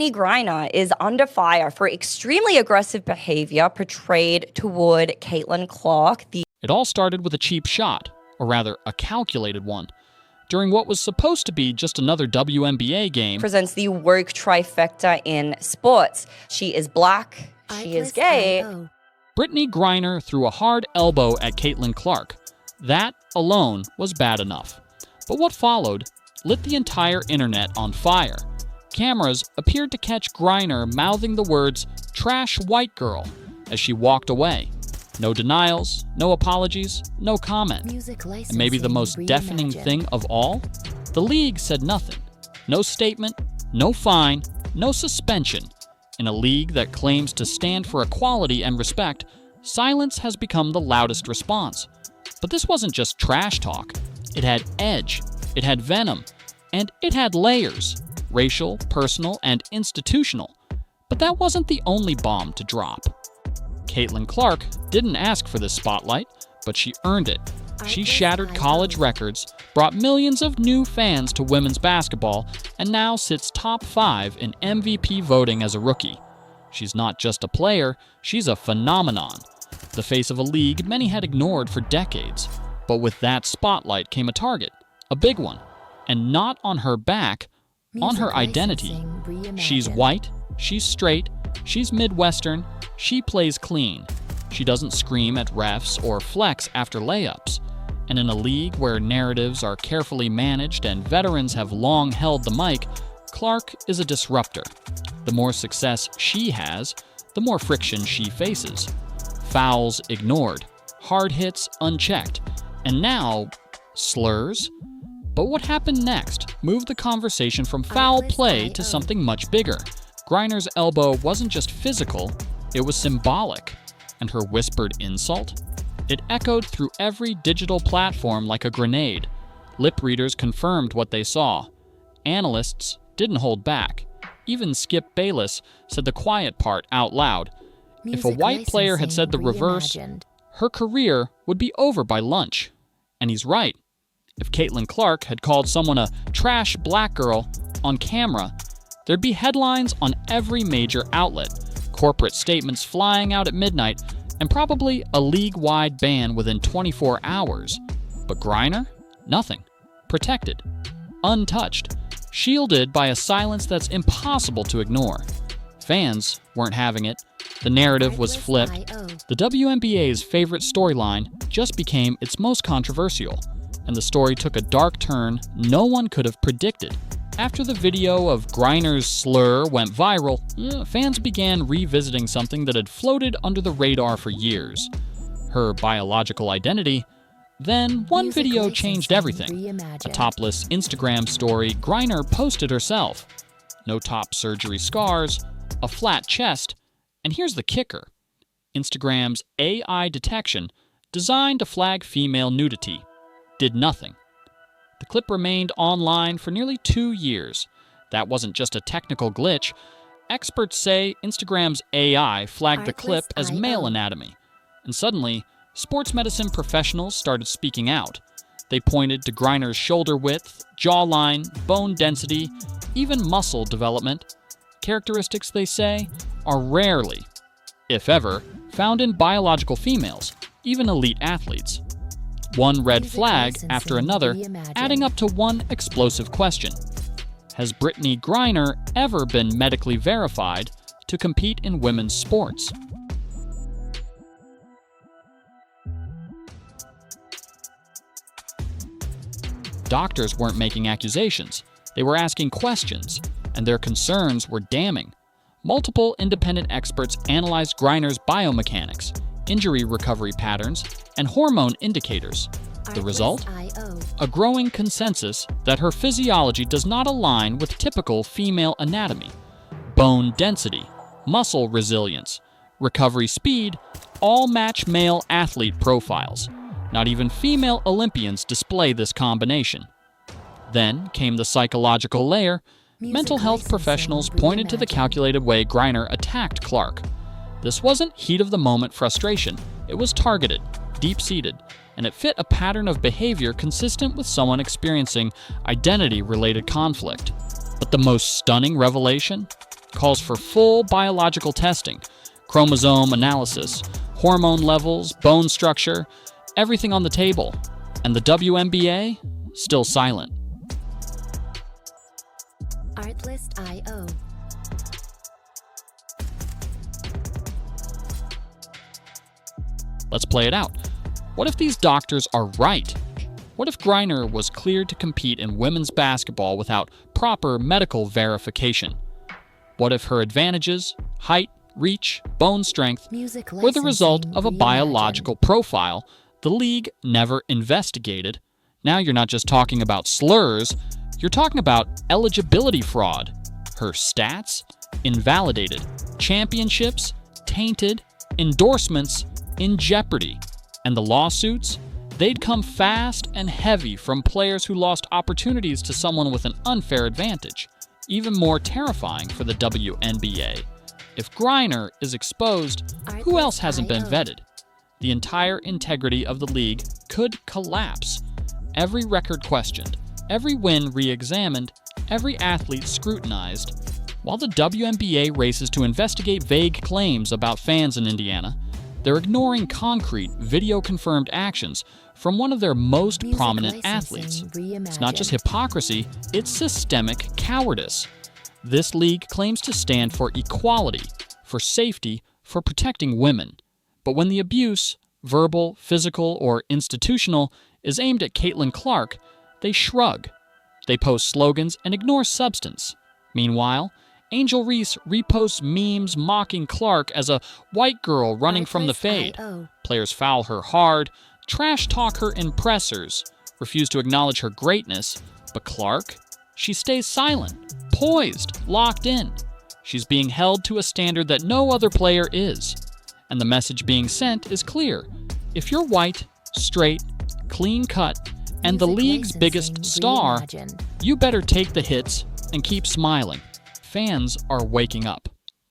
Brittney Griner is under fire for extremely aggressive behavior portrayed toward Caitlin Clark. It all started with a cheap shot, or rather, a calculated one. During what was supposed to be just another WNBA game, presents the woke trifecta in sports. She is black, she is gay. Brittney Griner threw a hard elbow at Caitlin Clark. That alone was bad enough. But what followed lit the entire internet on fire. Cameras appeared to catch Griner mouthing the words, "trash white girl," as she walked away. No denials, no apologies, no comment. And maybe the most deafening thing of all? The league said nothing. No statement, no fine, no suspension. In a league that claims to stand for equality and respect, silence has become the loudest response. But this wasn't just trash talk. It had edge, it had venom, and it had layers. Racial, personal, and institutional. But that wasn't the only bomb to drop. Caitlin Clark didn't ask for this spotlight, but she earned it. She shattered college records, brought millions of new fans to women's basketball, and now sits top 5 in MVP voting as a rookie. She's not just a player, she's a phenomenon. The face of a league many had ignored for decades. But with that spotlight came a target, a big one, and not on her back, on her identity. She's white, she's straight, she's Midwestern, she plays clean. She doesn't scream at refs or flex after layups. And in a league where narratives are carefully managed and veterans have long held the mic, Clark is a disruptor. The more success she has, the more friction she faces. Fouls ignored, hard hits unchecked, and now, slurs? But what happened next moved the conversation from foul play to something much bigger. Griner's elbow wasn't just physical, it was symbolic. And her whispered insult? It echoed through every digital platform like a grenade. Lip readers confirmed what they saw. Analysts didn't hold back. Even Skip Bayless said the quiet part out loud. If a white player had said the reverse, her career would be over by lunch. And he's right. If Caitlin Clark had called someone a trash black girl on camera, there'd be headlines on every major outlet, corporate statements flying out at midnight, and probably a league-wide ban within 24 hours. But Griner? Nothing. Protected. Untouched. Shielded by a silence that's impossible to ignore. Fans weren't having it. The narrative was flipped. The WNBA's favorite storyline just became its most controversial. And the story took a dark turn no one could have predicted. After the video of Griner's slur went viral, fans began revisiting something that had floated under the radar for years. Her biological identity. Then, one video changed everything. A topless Instagram story Griner posted herself. No top surgery scars, a flat chest, and here's the kicker. Instagram's AI detection, designed to flag female nudity, did nothing. The clip remained online for nearly 2 years. That wasn't just a technical glitch. Experts say Instagram's AI flagged the clip as male anatomy. And suddenly, sports medicine professionals started speaking out. They pointed to Griner's shoulder width, jawline, bone density, even muscle development. Characteristics, they say, are rarely, if ever, found in biological females, even elite athletes. One red flag after another, adding up to one explosive question. Has Brittney Griner ever been medically verified to compete in women's sports? Doctors weren't making accusations. They were asking questions, and their concerns were damning. Multiple independent experts analyzed Griner's biomechanics, injury recovery patterns, and hormone indicators. The result? A growing consensus that her physiology does not align with typical female anatomy. Bone density, muscle resilience, recovery speed, all match male athlete profiles. Not even female Olympians display this combination. Then came the psychological layer. Mental health professionals pointed to the calculated way Griner attacked Clark. This wasn't heat-of-the-moment frustration. It was targeted, deep-seated, and it fit a pattern of behavior consistent with someone experiencing identity-related conflict. But the most stunning revelation? calls for full biological testing, chromosome analysis, hormone levels, bone structure, everything on the table. And the WNBA? Still silent. Artlist.io. Let's play it out. What if these doctors are right? What if Griner was cleared to compete in women's basketball without proper medical verification? What if her advantages, height, reach, bone strength, were the result of a biological profile the league never investigated? Now you're not just talking about slurs, you're talking about eligibility fraud. Her stats? Invalidated. Championships? Tainted. Endorsements? In jeopardy. And the lawsuits? They'd come fast and heavy from players who lost opportunities to someone with an unfair advantage. Even more terrifying for the WNBA. If Griner is exposed, who else hasn't been vetted? The entire integrity of the league could collapse. Every record questioned, every win re-examined, every athlete scrutinized. While the WNBA races to investigate vague claims about fans in Indiana, they're ignoring concrete, video-confirmed actions from one of their most prominent athletes. It's not just hypocrisy, it's systemic cowardice. This league claims to stand for equality, for safety, for protecting women. But when the abuse, verbal, physical, or institutional, is aimed at Caitlin Clark, they shrug. They post slogans and ignore substance. Meanwhile, Angel Reese reposts memes mocking Clark as a white girl running from the fade. Players foul her hard, trash talk her in pressers, refuse to acknowledge her greatness. But Clark? She stays silent, poised, locked in. She's being held to a standard that no other player is. And the message being sent is clear. If you're white, straight, clean-cut, and the league's biggest star, you better take the hits and keep smiling. Fans are waking up.